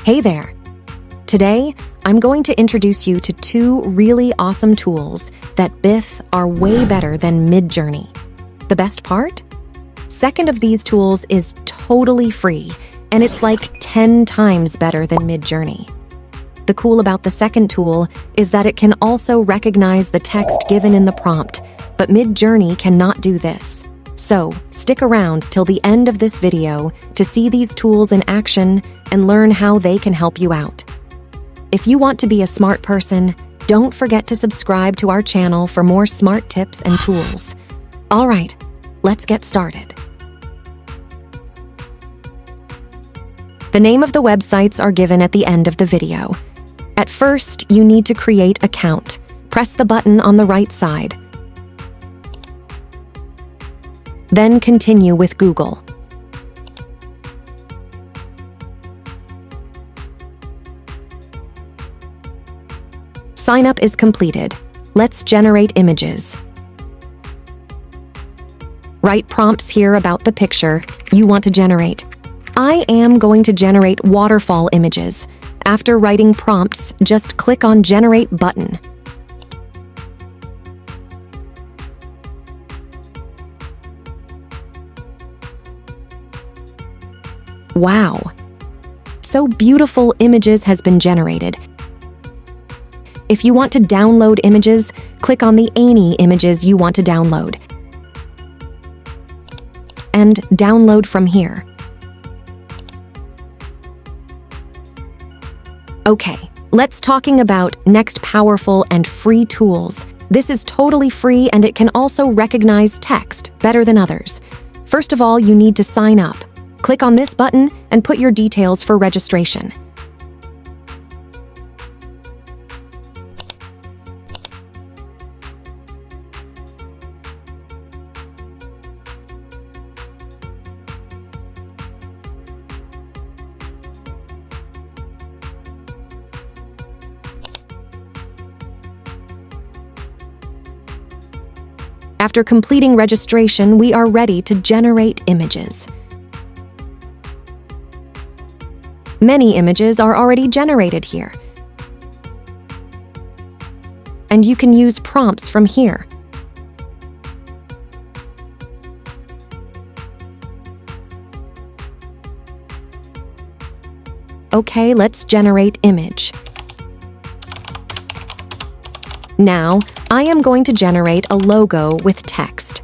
Hey there! Today, I'm going to introduce you to two really awesome tools that are way better than Midjourney. The best part? Second of these tools is totally free, and it's like 10 times better than Midjourney. The cool about the second tool is that it can also recognize the text given in the prompt, but Midjourney cannot do this. So, stick around till the end of this video to see these tools in action and learn how they can help you out. If you want to be a smart person, don't forget to subscribe to our channel for more smart tips and tools. All right, let's get started. The name of the websites are given at the end of the video. At first, you need to create an account. Press the button on the right side. Then continue with Google. Sign up is completed. Let's generate images. Write prompts here about the picture you want to generate. I am going to generate waterfall images. After writing prompts, just click on Generate button. Wow! So beautiful images has been generated. If you want to download images, click on the any images you want to download. And download from here. Okay, let's talking about next powerful and free tools. This is totally free and it can also recognize text better than others. First of all, you need to sign up. Click on this button and put your details for registration. After completing registration, we are ready to generate images. Many images are already generated here. And you can use prompts from here. Okay, let's generate image. Now, I am going to generate a logo with text.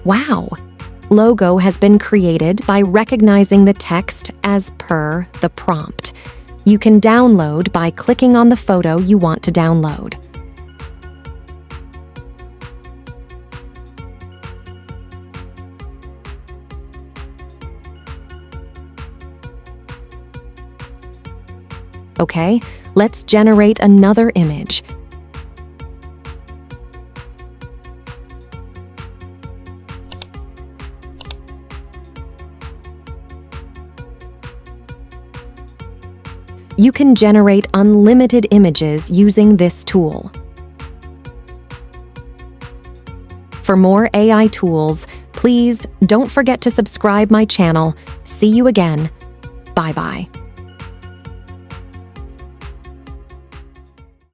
Wow! Logo has been created by recognizing the text as per the prompt. You can download by clicking on the photo you want to download. Okay, let's generate another image. You can generate unlimited images using this tool. For more AI tools, please don't forget to subscribe my channel. See you again. Bye-bye.